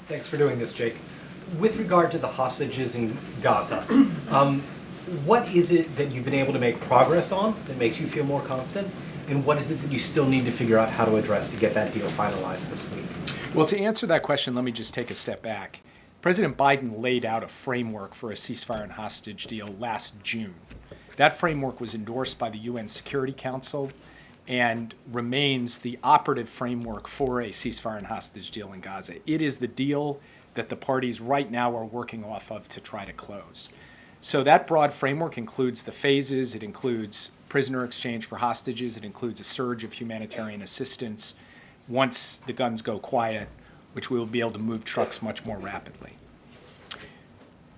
Thanks for doing this, Jake. With regard to the hostages in Gaza, what is it that you've been able to make progress on that makes you feel more confident? And what is it that you still need to figure out how to address to get that deal finalized this week? Well, to answer that question, let me just take a step back. President Biden laid out a framework for a ceasefire and hostage deal last June. That framework was endorsed by the UN Security Council and remains the operative framework for a ceasefire and hostage deal in Gaza. It is the deal that the parties right now are working off of to try to close. So that broad framework includes the phases, it includes prisoner exchange for hostages, it includes a surge of humanitarian assistance once the guns go quiet, which we will be able to move trucks much more rapidly.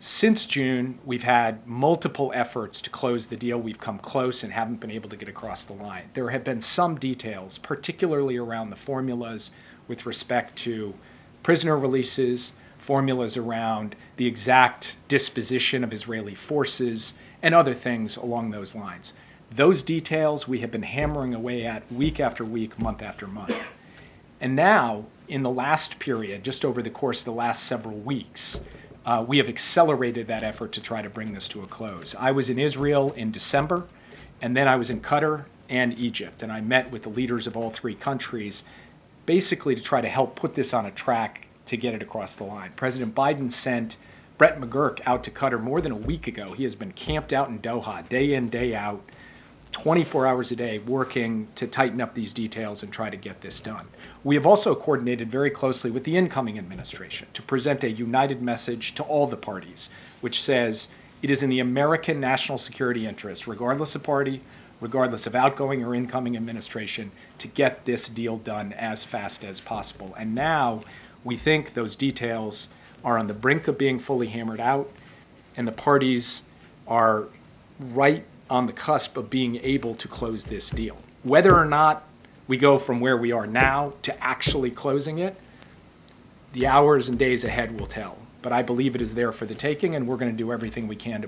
Since June, we've had multiple efforts to close the deal. We've come close and haven't been able to get across the line. There have been some details, particularly around the formulas with respect to prisoner releases, formulas around the exact disposition of Israeli forces, and other things along those lines. Those details we have been hammering away at week after week, month after month. And now, in the last period, just over the course of the last several weeks, we have accelerated that effort to try to bring this to a close. I was in Israel in December, and then I was in Qatar and Egypt, and I met with the leaders of all three countries, basically to try to help put this on a track to get it across the line. President Biden sent Brett McGurk out to Qatar more than a week ago. He has been camped out in Doha, day in, day out, 24 hours a day, working to tighten up these details and try to get this done. We have also coordinated very closely with the incoming administration to present a united message to all the parties, which says it is in the American national security interest, regardless of party, regardless of outgoing or incoming administration, to get this deal done as fast as possible. And now we think those details are on the brink of being fully hammered out, and the parties are right on the cusp of being able to close this deal. Whether or not we go from where we are now to actually closing it, the hours and days ahead will tell. But I believe it is there for the taking, and we're going to do everything we can to